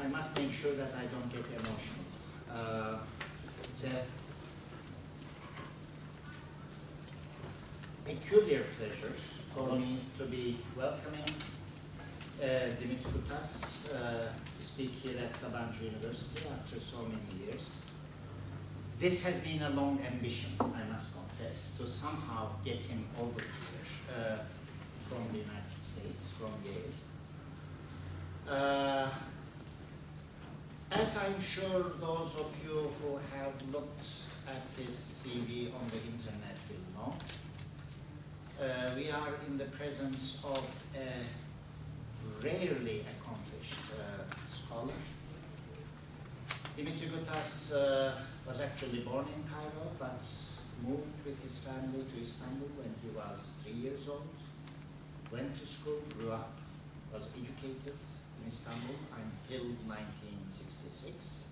I must make sure that I don't get emotional. It's a peculiar pleasure for me to be welcoming Dimitri Gutas to speak here at Sabancı University after so many years. This has been a long ambition, I must confess, to somehow get him over here from the United States, from Yale. As I'm sure those of you who have looked at his CV on the internet will know, we are in the presence of a rarely accomplished scholar. Dimitri Gutas was actually born in Cairo, but moved with his family to Istanbul when he was 3 years old, went to school, grew up, was educated in Istanbul until 1966,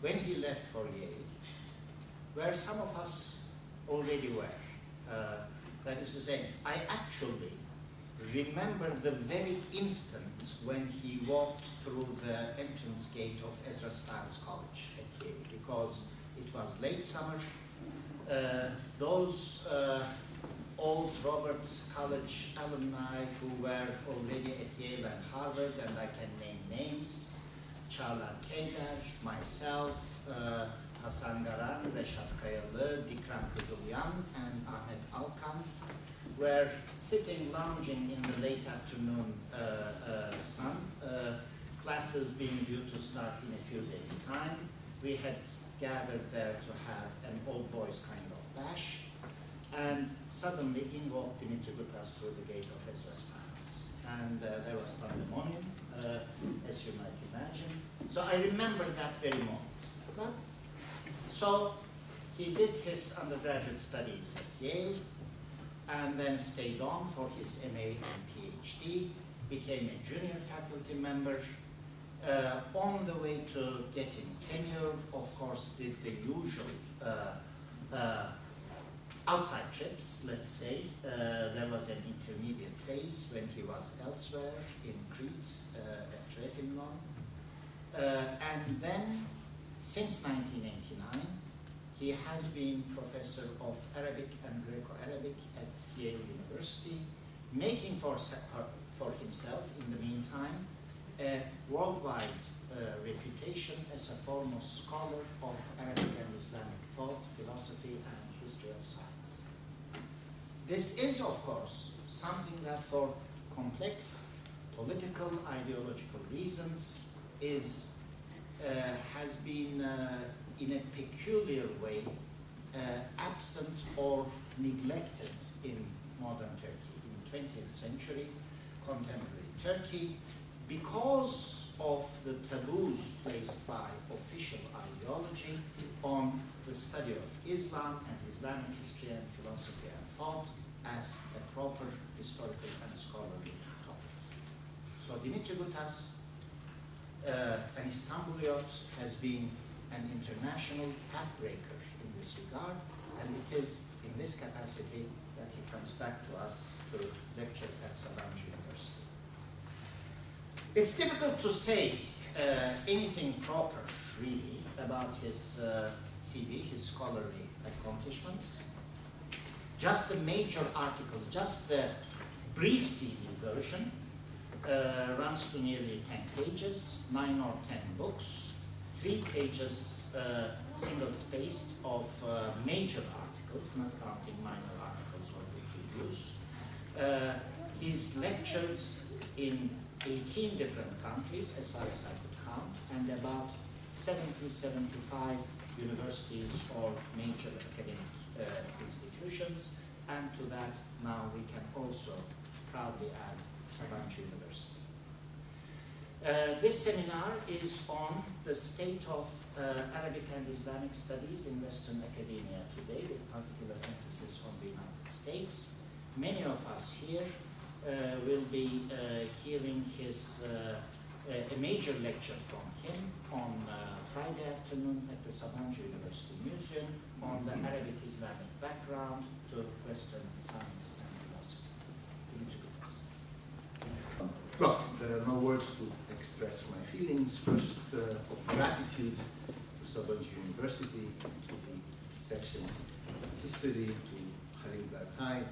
when he left for Yale, where some of us already were. That is to say, I actually remember the very instant when he walked through the entrance gate of Ezra Stiles College at Yale, because it was late summer. Those old Roberts College alumni who were already at Yale and Harvard, and I can name names, Çağlar Keyder, myself, Hasan Garan, Reşat Kayalı, Dikran Kızılyan, and Ahmet Alkan, were sitting, lounging in the late afternoon sun, classes being due to start in a few days' time. We had gathered there to have an old boys kind of bash, and suddenly in walked Dimitri Gutas through the gate of Ezra Stiles. And there was pandemonium, as you might imagine. So I remember that very moment. So he did his undergraduate studies at Yale, and then stayed on for his MA and PhD, became a junior faculty member. On the way to getting tenure, of course, did the usual outside trips, let's say. There was an intermediate phase when he was elsewhere in Crete, at Revimnon. And then, since 1989, he has been professor of Arabic and Greco-Arabic at Yale University, making for himself, in the meantime, a worldwide reputation as a foremost scholar of Arabic and Islamic thought, philosophy, and history of science. This is, of course, something that for complex political, ideological reasons has been in a peculiar way absent or neglected in modern Turkey, in 20th century contemporary Turkey, because of the taboos placed by official ideology on the study of Islam and Islamic history and philosophy and thought as a proper historical and scholarly topic. So Dimitri Gutas, an Istanbuliot, has been an international pathbreaker in this regard, and it is in this capacity that he comes back to us to lecture at Sabancı University. It's difficult to say anything proper, really, about his CV, his scholarly accomplishments. Just the major articles, just the brief CV version runs to nearly 10 pages, 9 or 10 books, 3 pages single-spaced of major articles, not counting minor articles or reviews. He's lectured in 18 different countries, as far as I could count, and about 70, 75 universities or major academic institutions, and to that now we can also proudly add Sabancı University. This seminar is on the state of Arabic and Islamic studies in Western academia today, with particular emphasis on the United States. Many of us here will be hearing a major lecture from him on Friday afternoon at the Sabancı University Museum on the Arabic Islamic background to Western science and philosophy. Dimitri Gutas. Well, there are no words to express my feelings, first of gratitude to Sabancı University, to the section History, to Halil Bertay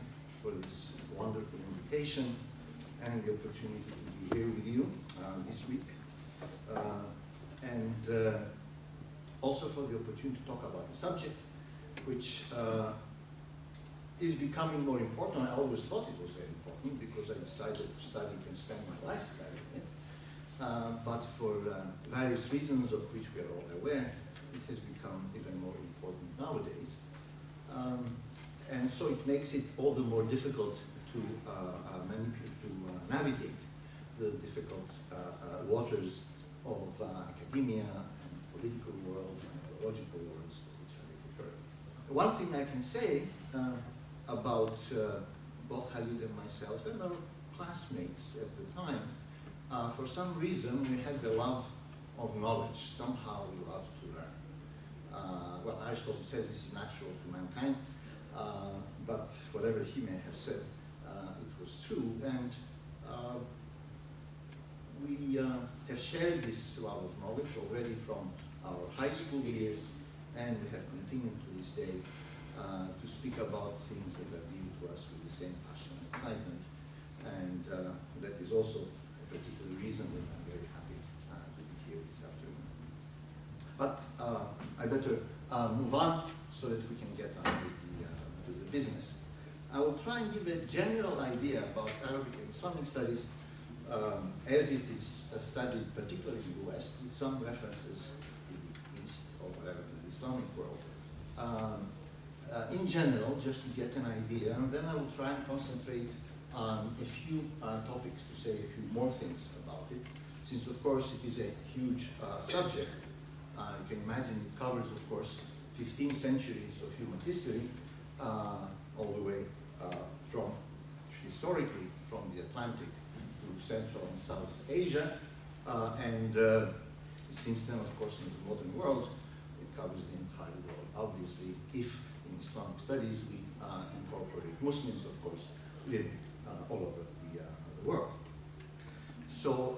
for this wonderful invitation and the opportunity to be here with you this week. And also for the opportunity to talk about the subject, which is becoming more important. I always thought it was very important because I decided to study it and spend my life studying it. But for various reasons of which we are all aware, it has become even more important nowadays. And so it makes it all the more difficult to navigate the difficult waters of academia and political world and ideological worlds, which I prefer. One thing I can say about both Halil and myself and our classmates at the time, for some reason we had the love of knowledge. Somehow we love to learn. Well, Aristotle says this is natural to mankind, but whatever he may have said, it was true. And we have shared this love of knowledge already from our high school years, and we have continued to this day to speak about things that are dear to us with the same passion and excitement. And that is also a particular reason that I'm very happy to be here this afternoon. But I better move on so that we can get on to the business. I will try and give a general idea about Arabic and Islamic studies as it is studied particularly in the West, with some references to the East or whatever, to the Islamic world. In general, just to get an idea, and then I will try and concentrate on a few topics to say a few more things about it, since of course it is a huge subject. You can imagine it covers, of course, 15 centuries of human history, all the way from, historically, from the Atlantic to Central and South Asia, and since then, of course, in the modern world, it covers the entire world. Obviously, if in Islamic studies we incorporate Muslims, of course, living all over the world. So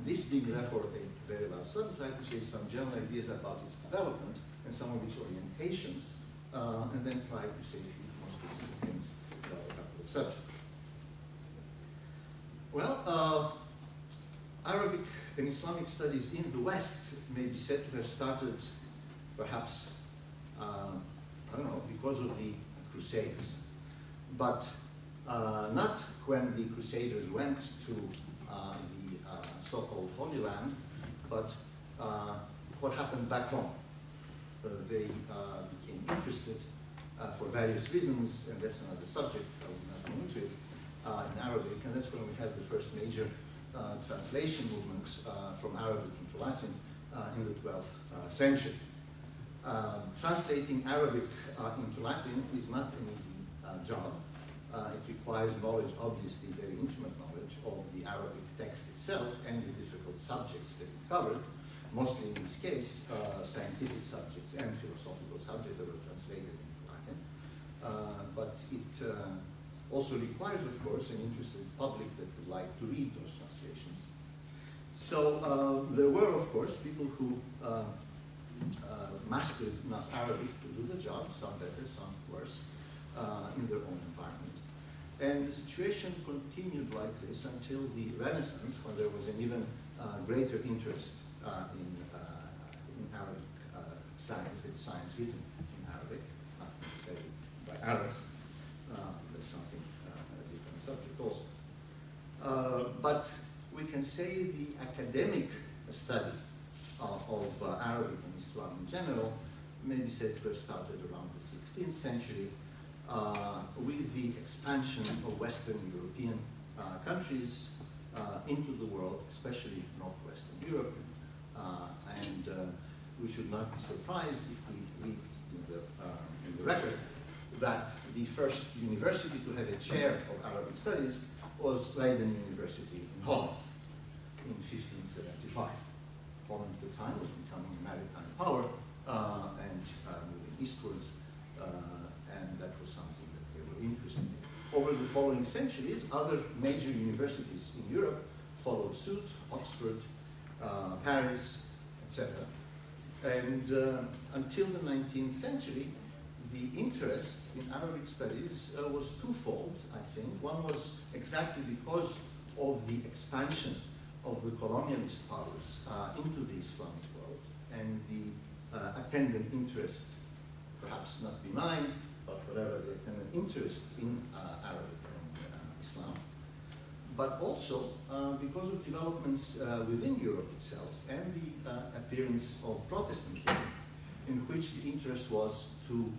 this being therefore a very large subject, I could say some general ideas about its development and some of its orientations, and then try to say a few more specific things about a couple of subjects. Well, Arabic and Islamic studies in the West may be said to have started perhaps, I don't know, because of the Crusades, but not when the Crusaders went to the so-called Holy Land, but what happened back home. They became interested for various reasons, and that's another subject, I will not go into it, in Arabic, and that's when we have the first major translation movement from Arabic into Latin in the 12th century. Translating Arabic into Latin is not an easy job. It requires knowledge, obviously very intimate knowledge, of the Arabic text itself and the difficult subjects that it covered, mostly in this case scientific subjects and philosophical subjects that were translated into Latin. But it also requires, of course, an interested public that would like to read those translations. So there were, of course, people who mastered enough Arabic to do the job, some better, some worse, in their own environment. And the situation continued like this until the Renaissance, when there was an even greater interest in Arabic science, it's science written in Arabic, not necessarily by Arabs. That's something, a different subject also. But we can say the academic study of Arabic and Islam in general may be said to have started around the 16th century with the expansion of Western European countries into the world, especially Northwestern Europe. And we should not be surprised if we read in the record that the first university to have a chair of Arabic studies was Leiden University in Holland in 1575. Holland at the time was becoming a maritime power and moving eastwards, and that was something that they were interested in. Over the following centuries, other major universities in Europe followed suit. Oxford, Paris, etc. And until the 19th century, the interest in Arabic studies was twofold, I think. One was exactly because of the expansion of the colonialist powers into the Islamic world, and the attendant interest, perhaps not benign, but whatever, the attendant interest in Arabic and Islam. But also because of developments within Europe itself and the appearance of Protestantism, in which the interest was to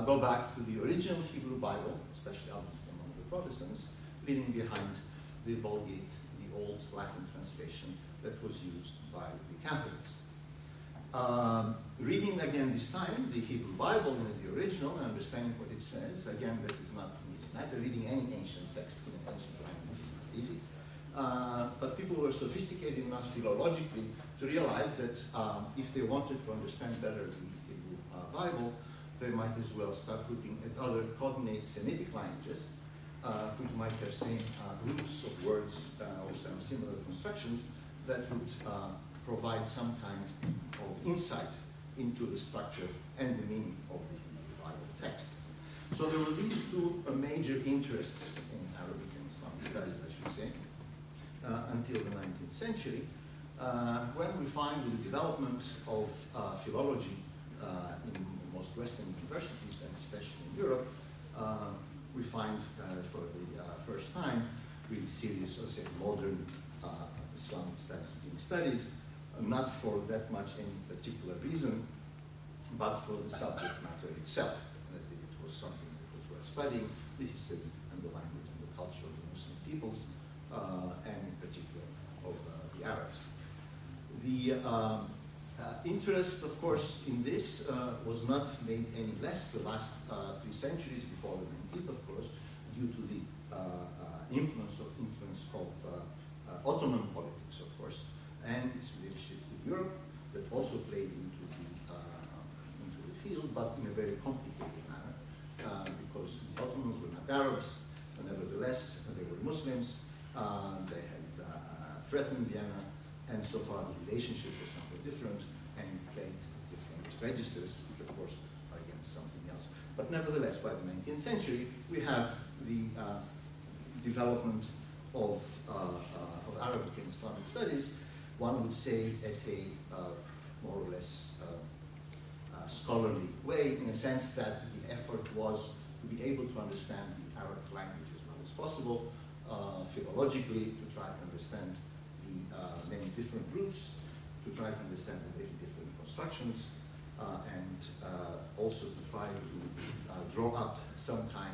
go back to the original Hebrew Bible, especially obviously among the Protestants, leaving behind the Vulgate, the old Latin translation that was used by the Catholics. Reading again this time the Hebrew Bible in the original and understanding what it says, again, that is not an easy matter. Reading any ancient text in an ancient language is not easy. But people were sophisticated enough philologically to realize that if they wanted to understand better the Hebrew Bible, they might as well start looking at other cognate Semitic languages, which might have same roots of words or some similar constructions that would provide some kind of insight into the structure and the meaning of the Hebrew Bible text. So there were these two major interests in Arabic and Islamic studies, I should say, until the 19th century, when we find the development of philology in most Western universities, and especially in Europe, we find for the first time really serious, or say, modern Islamic studies being studied, not for that much any particular reason, but for the subject matter itself. That it was something that was worth studying, the history and the language and the culture of the Muslim peoples, and in particular of the Arabs. The interest, of course, in this was not made any less the last 3 centuries before the 19th, of course, due to the influence of Ottoman politics, of course, and its relationship with Europe that also played into the field, but in a very complicated manner, because the Ottomans were not Arabs, but nevertheless they were Muslims. They had threatened Vienna, and so far the relationship was somewhat different and played different registers, which of course are again something else. But nevertheless, by the 19th century, we have the development of Arabic and Islamic studies, one would say at a more or less scholarly way, in a sense that the effort was to be able to understand the Arabic language as well as possible, philologically, to try to understand the many different roots, to try to understand the many different constructions, and also to try to draw up some kind